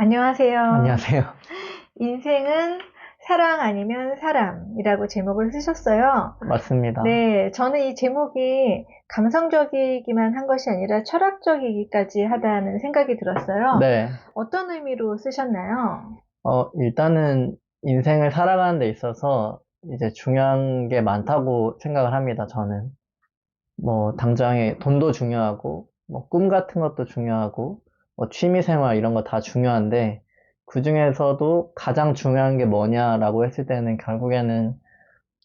안녕하세요. 안녕하세요. 인생은 사랑 아니면 사람이라고 제목을 쓰셨어요. 맞습니다. 네, 저는 이 제목이 감성적이기만 한 것이 아니라 철학적이기까지 하다는 생각이 들었어요. 네. 어떤 의미로 쓰셨나요? 일단은 인생을 살아가는 데 있어서 이제 중요한 게 많다고 생각을 합니다, 저는. 뭐, 당장에 돈도 중요하고, 뭐, 꿈 같은 것도 중요하고, 뭐, 취미 생활 이런 거 다 중요한데, 그 중에서도 가장 중요한 게 뭐냐라고 했을 때는 결국에는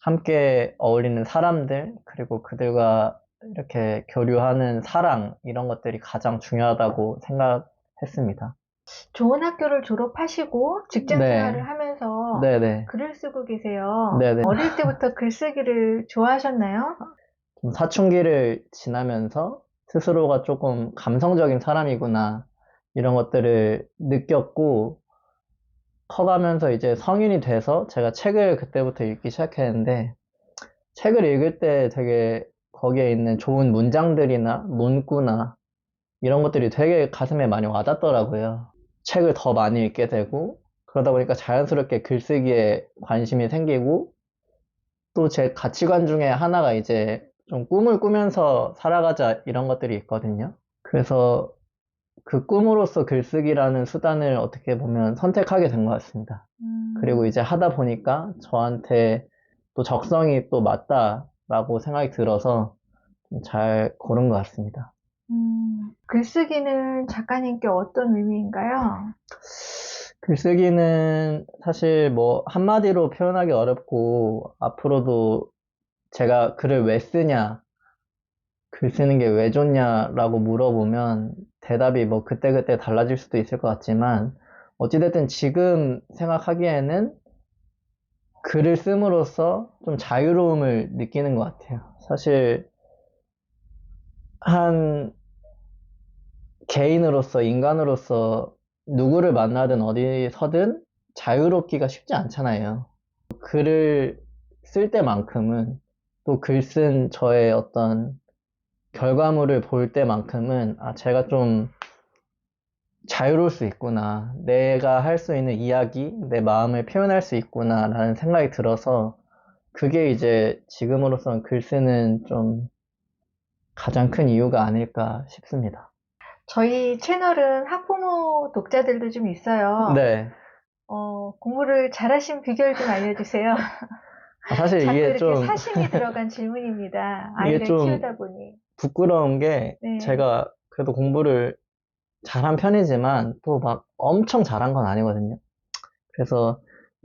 함께 어울리는 사람들, 그리고 그들과 이렇게 교류하는 사랑, 이런 것들이 가장 중요하다고 생각했습니다. 좋은 학교를 졸업하시고 직장 네, 생활을 하면서 네네, 글을 쓰고 계세요. 네네. 어릴 때부터 글쓰기를 좋아하셨나요? 좀 사춘기를 지나면서 스스로가 조금 감성적인 사람이구나, 이런 것들을 느꼈고, 커가면서 이제 성인이 돼서 제가 책을 그때부터 읽기 시작했는데, 책을 읽을 때 되게 거기에 있는 좋은 문장들이나 문구나 이런 것들이 되게 가슴에 많이 와닿더라고요. 책을 더 많이 읽게 되고, 그러다 보니까 자연스럽게 글쓰기에 관심이 생기고, 또 제 가치관 중에 하나가 이제 좀 꿈을 꾸면서 살아가자 이런 것들이 있거든요. 그래서 그 꿈으로써 글쓰기라는 수단을 어떻게 보면 선택하게 된 것 같습니다. 그리고 이제 하다 보니까 저한테 또 적성이 또 맞다라고 생각이 들어서 잘 고른 것 같습니다. 글쓰기는 작가님께 어떤 의미인가요? 글쓰기는 사실 뭐 한마디로 표현하기 어렵고 앞으로도 제가 글을 왜 쓰냐, 글 쓰는 게 왜 좋냐라고 물어보면 대답이 뭐 그때그때 달라질 수도 있을 것 같지만 어찌됐든 지금 생각하기에는 글을 씀으로써 좀 자유로움을 느끼는 것 같아요. 사실 한 개인으로서 인간으로서 누구를 만나든 어디서든 자유롭기가 쉽지 않잖아요. 글을 쓸 때만큼은 또 글 쓴 저의 어떤 결과물을 볼 때만큼은 제가 좀 자유로울 수 있구나. 내가 할 수 있는 이야기, 내 마음을 표현할 수 있구나 라는 생각이 들어서 그게 이제 지금으로선 글 쓰는 좀 가장 큰 이유가 아닐까 싶습니다. 저희 채널은 학부모 독자들도 좀 있어요. 네. 공부를 잘하신 비결 좀 알려주세요. 사실 자꾸 이렇게 사심이 들어간 질문입니다. 이게 아이를 좀 키우다 보니. 부끄러운 게 네. 제가 그래도 공부를 잘한 편이지만 또 막 엄청 잘한 건 아니거든요. 그래서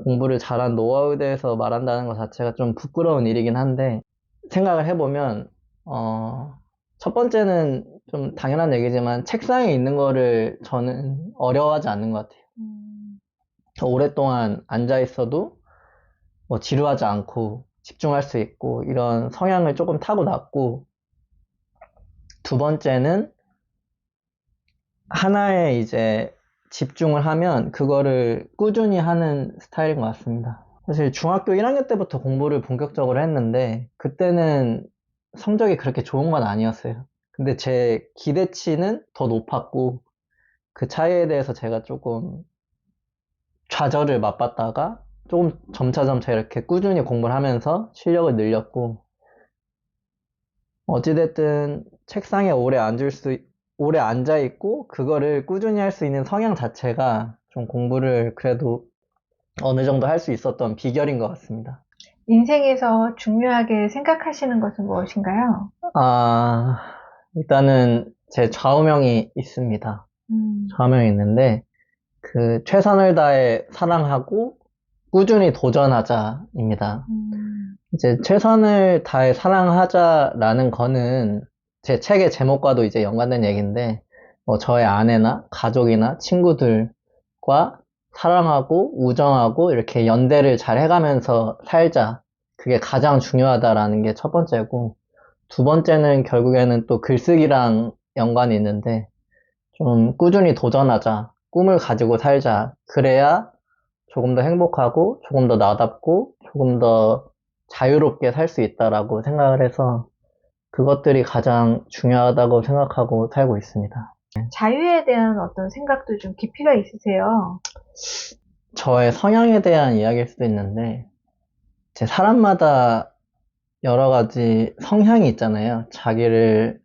공부를 잘한 노하우에 대해서 말한다는 것 자체가 좀 부끄러운 일이긴 한데 생각을 해보면 어, 첫 번째는 좀 당연한 얘기지만 책상에 있는 거를 저는 어려워하지 않는 것 같아요. 음, 오랫동안 앉아 있어도 뭐 지루하지 않고 집중할 수 있고 이런 성향을 조금 타고났고 두 번째는 하나에 이제 집중을 하면 그거를 꾸준히 하는 스타일인 것 같습니다. 사실 중학교 1학년 때부터 공부를 본격적으로 했는데 그때는 성적이 그렇게 좋은 건 아니었어요. 근데 제 기대치는 더 높았고 그 차이에 대해서 제가 조금 좌절을 맛봤다가 조금 점차점차 이렇게 꾸준히 공부를 하면서 실력을 늘렸고 어찌됐든 책상에 오래 앉아 있고 그거를 꾸준히 할 수 있는 성향 자체가 좀 공부를 그래도 어느 정도 할 수 있었던 비결인 것 같습니다. 인생에서 중요하게 생각하시는 것은 무엇인가요? 아, 일단은 제 좌우명이 있습니다. 음, 좌우명이 있는데 그 최선을 다해 사랑하고 꾸준히 도전하자입니다. 음, 이제 최선을 다해 사랑하자라는 거는 제 책의 제목과도 이제 연관된 얘기인데, 뭐 저의 아내나 가족이나 친구들과 사랑하고 우정하고 이렇게 연대를 잘 해가면서 살자. 그게 가장 중요하다라는 게 첫 번째고, 두 번째는 결국에는 또 글쓰기랑 연관이 있는데, 좀 꾸준히 도전하자. 꿈을 가지고 살자. 그래야 조금 더 행복하고 조금 더 나답고 조금 더 자유롭게 살 수 있다라고 생각을 해서 그것들이 가장 중요하다고 생각하고 살고 있습니다. 자유에 대한 어떤 생각도 좀 깊이가 있으세요. 저의 성향에 대한 이야기일 수도 있는데, 제 사람마다 여러 가지 성향이 있잖아요. 자기를,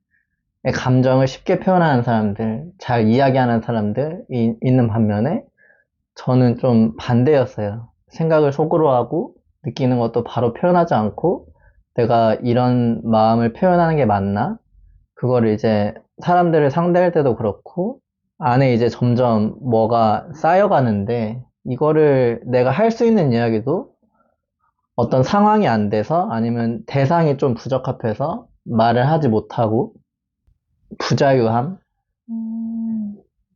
감정을 쉽게 표현하는 사람들, 잘 이야기하는 사람들이 있는 반면에, 저는 좀 반대였어요. 생각을 속으로 하고, 느끼는 것도 바로 표현하지 않고, 내가 이런 마음을 표현하는 게 맞나? 그거를 이제 사람들을 상대할 때도 그렇고, 안에 이제 점점 뭐가 쌓여가는데, 이거를 내가 할 수 있는 이야기도 어떤 상황이 안 돼서 아니면 대상이 좀 부적합해서 말을 하지 못하고, 부자유함?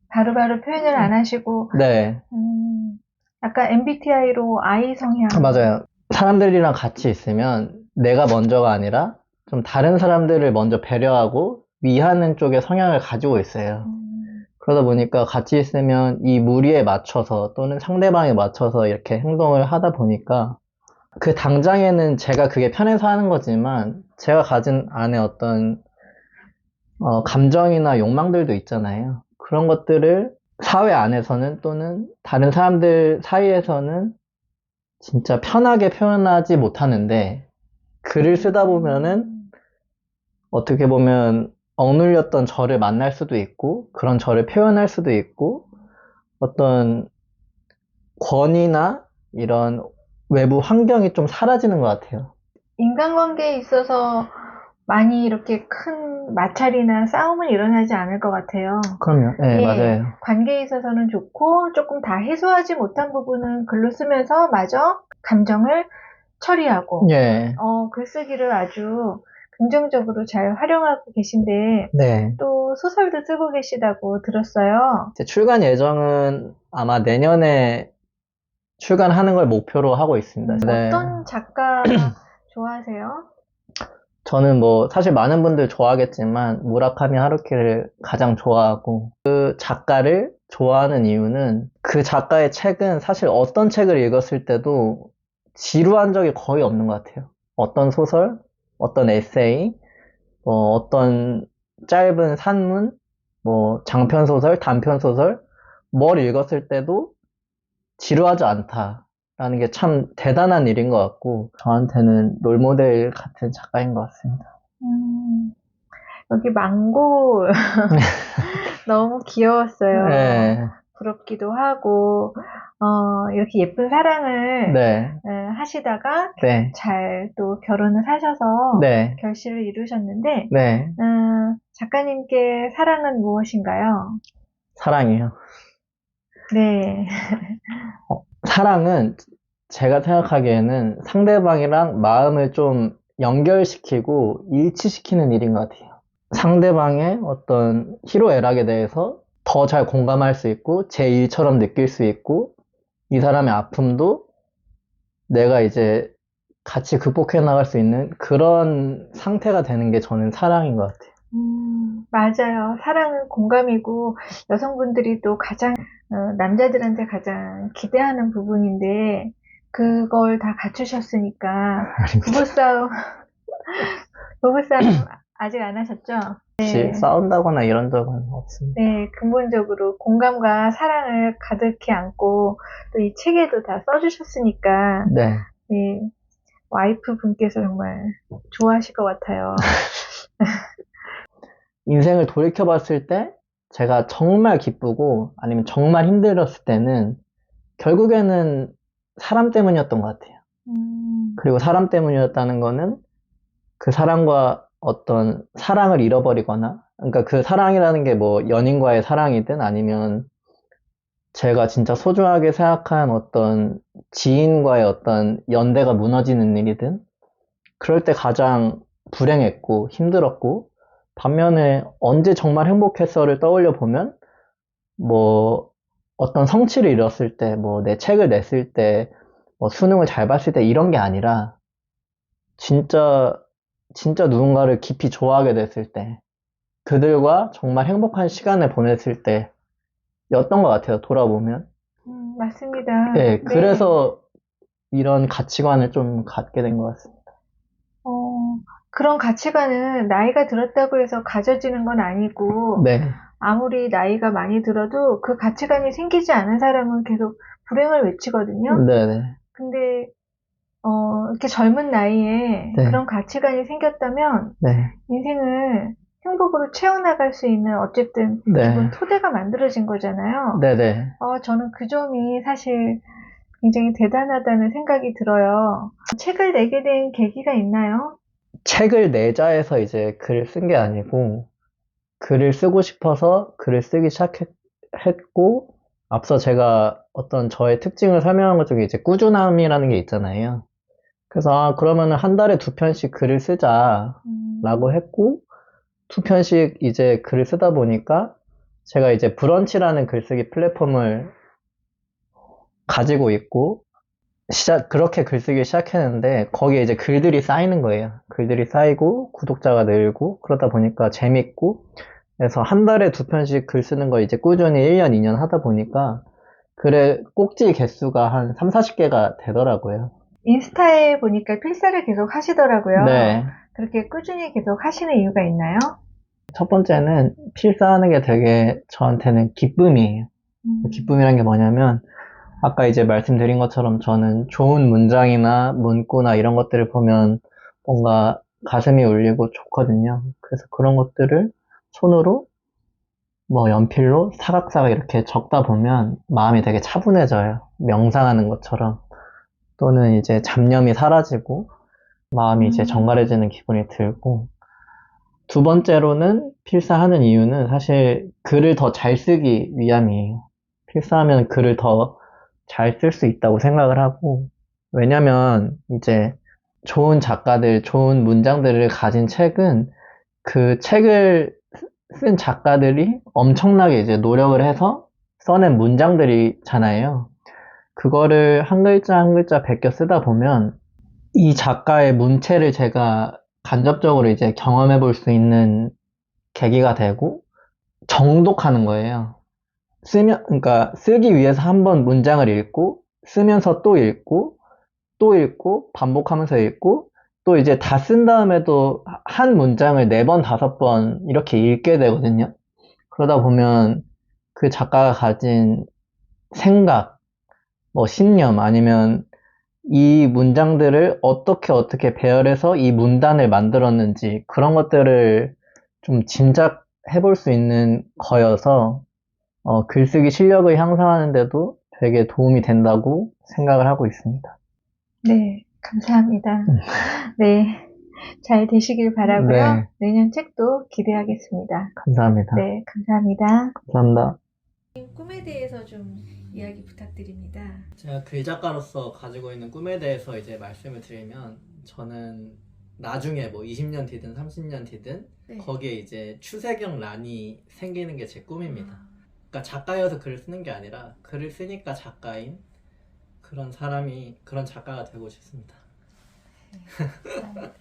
바로바로 표현을 안 하시고, 네, 약간 MBTI로 I 성향. 맞아요. 사람들이랑 같이 있으면 내가 먼저가 아니라 좀 다른 사람들을 먼저 배려하고 위하는 쪽의 성향을 가지고 있어요. 그러다 보니까 같이 있으면 이 무리에 맞춰서 또는 상대방에 맞춰서 이렇게 행동을 하다 보니까 그 당장에는 제가 그게 편해서 하는 거지만 제가 가진 안에 어떤 감정이나 욕망들도 있잖아요. 그런 것들을 사회 안에서는 또는 다른 사람들 사이에서는 진짜 편하게 표현하지 못하는데 글을 쓰다 보면은 어떻게 보면 억눌렸던 저를 만날 수도 있고 그런 저를 표현할 수도 있고 어떤 권위나 이런 외부 환경이 좀 사라지는 것 같아요. 인간관계에 있어서 많이 이렇게 큰 마찰이나 싸움은 일어나지 않을 것 같아요. 그럼요. 네, 예, 맞아요. 관계에 있어서는 좋고 조금 다 해소하지 못한 부분은 글로 쓰면서 마저 감정을 처리하고 예, 글쓰기를 아주 긍정적으로 잘 활용하고 계신데 네. 또 소설도 쓰고 계시다고 들었어요. 제 출간 예정은 아마 내년에 출간하는 걸 목표로 하고 있습니다. 네. 어떤 작가 좋아하세요? 저는 뭐 사실 많은 분들 좋아하겠지만 무라카미 하루키를 가장 좋아하고 그 작가를 좋아하는 이유는 그 작가의 책은 사실 어떤 책을 읽었을 때도 지루한 적이 거의 없는 것 같아요. 어떤 소설, 어떤 에세이, 어떤 짧은 산문, 뭐 장편 소설, 단편 소설 뭘 읽었을 때도 지루하지 않다라는 게 참 대단한 일인 것 같고 저한테는 롤모델 같은 작가인 것 같습니다. 여기 망고 너무 귀여웠어요. 네, 부럽기도 하고 이렇게 예쁜 사랑을 네, 하시다가 네, 잘 또 결혼을 하셔서 네, 결실을 이루셨는데 네, 작가님께 사랑은 무엇인가요? 사랑이요. 네. 사랑은 제가 생각하기에는 상대방이랑 마음을 좀 연결시키고 일치시키는 일인 것 같아요. 상대방의 어떤 희로애락에 대해서 더 잘 공감할 수 있고 제 일처럼 느낄 수 있고 이 사람의 아픔도 내가 이제 같이 극복해 나갈 수 있는 그런 상태가 되는 게 저는 사랑인 것 같아요. 맞아요. 사랑은 공감이고 여성분들이 또 가장 남자들한테 가장 기대하는 부분인데 그걸 다 갖추셨으니까 부부싸움 부부싸움 아직 안 하셨죠? 혹시 싸운다거나 이런 적은 없습니다. 네, 근본적으로 공감과 사랑을 가득히 안고 또 이 책에도 다 써주셨으니까 네. 네, 와이프 분께서 정말 좋아하실 것 같아요. 인생을 돌이켜 봤을 때 제가 정말 기쁘고 아니면 정말 힘들었을 때는 결국에는 사람 때문이었던 것 같아요. 그리고 사람 때문이었다는 거는 그 사람과 어떤 사랑을 잃어버리거나 그러니까 그 사랑이라는 게 뭐 연인과의 사랑이든 아니면 제가 진짜 소중하게 생각한 어떤 지인과의 어떤 연대가 무너지는 일이든 그럴 때 가장 불행했고 힘들었고 반면에 언제 정말 행복했어를 떠올려 보면 뭐 어떤 성취를 이뤘을 때, 뭐 내 책을 냈을 때, 뭐 수능을 잘 봤을 때 이런 게 아니라 진짜 진짜 누군가를 깊이 좋아하게 됐을 때 그들과 정말 행복한 시간을 보냈을 때였던 것 같아요. 돌아보면. 맞습니다. 네, 네. 그래서 이런 가치관을 좀 갖게 된 것 같습니다. 그런 가치관은 나이가 들었다고 해서 가져지는 건 아니고, 네, 아무리 나이가 많이 들어도 그 가치관이 생기지 않은 사람은 계속 불행을 외치거든요. 네네. 근데 이렇게 젊은 나이에 네. 그런 가치관이 생겼다면 네. 인생을 행복으로 채워나갈 수 있는 어쨌든 네. 기본 토대가 만들어진 거잖아요. 네네. 저는 그 점이 사실 굉장히 대단하다는 생각이 들어요. 책을 내게 된 계기가 있나요? 책을 내자 해서 이제 글을 쓴 게 아니고, 글을 쓰고 싶어서 글을 쓰기 시작했고, 앞서 제가 어떤 저의 특징을 설명한 것 중에 이제 꾸준함이라는 게 있잖아요. 그래서, 그러면은 한 달에 2편씩 글을 쓰자라고 했고, 2편씩 이제 글을 쓰다 보니까, 제가 이제 브런치라는 글쓰기 플랫폼을 가지고 있고, 그렇게 글쓰기 시작했는데, 거기에 이제 글들이 쌓이는 거예요. 글들이 쌓이고, 구독자가 늘고, 그러다 보니까 재밌고, 그래서 한 달에 2편씩 글 쓰는 거 이제 꾸준히 1년, 2년 하다 보니까, 글의 꼭지 개수가 한 3, 40개가 되더라고요. 인스타에 보니까 필사를 계속 하시더라고요. 네. 그렇게 꾸준히 계속 하시는 이유가 있나요? 첫 번째는 필사하는 게 되게 저한테는 기쁨이에요. 기쁨이란 게 뭐냐면, 아까 이제 말씀드린 것처럼 저는 좋은 문장이나 문구나 이런 것들을 보면 뭔가 가슴이 울리고 좋거든요. 그래서 그런 것들을 손으로 뭐 연필로 사각사각 이렇게 적다 보면 마음이 되게 차분해져요. 명상하는 것처럼. 또는 이제 잡념이 사라지고 마음이 이제 정갈해지는 기분이 들고, 두 번째로는 필사하는 이유는 사실 글을 더 잘 쓰기 위함이에요. 필사하면 글을 더 잘 쓸 수 있다고 생각을 하고, 왜냐면 이제 좋은 작가들, 좋은 문장들을 가진 책은 그 책을 쓴 작가들이 엄청나게 이제 노력을 해서 써낸 문장들이잖아요. 그거를 한 글자 한 글자 베껴 쓰다 보면 이 작가의 문체를 제가 간접적으로 이제 경험해 볼 수 있는 계기가 되고 정독하는 거예요. 그러니까 쓰기 위해서 한 번 문장을 읽고 쓰면서 또 읽고 또 읽고 반복하면서 읽고 또 이제 다 쓴 다음에도 한 문장을 4번, 5번 이렇게 읽게 되거든요. 그러다 보면 그 작가가 가진 생각, 뭐 신념 아니면 이 문장들을 어떻게 배열해서 이 문단을 만들었는지 그런 것들을 좀 짐작해 볼 수 있는 거여서 글쓰기 실력을 향상하는데도 되게 도움이 된다고 생각을 하고 있습니다. 네, 감사합니다. 네, 잘 되시길 바라고요. 네, 내년 책도 기대하겠습니다. 감사합니다. 네, 감사합니다. 감사합니다. 꿈에 대해서 좀 이야기 부탁드립니다. 제가 글작가로서 가지고 있는 꿈에 대해서 이제 말씀을 드리면, 저는 나중에 뭐 20년 뒤든 30년 뒤든 네. 거기에 이제 추세경 란이 생기는 게 제 꿈입니다. 그러니까 작가여서 글을 쓰는 게 아니라 글을 쓰니까 작가인 그런 사람이, 그런 작가가 되고 싶습니다. 감사합니다.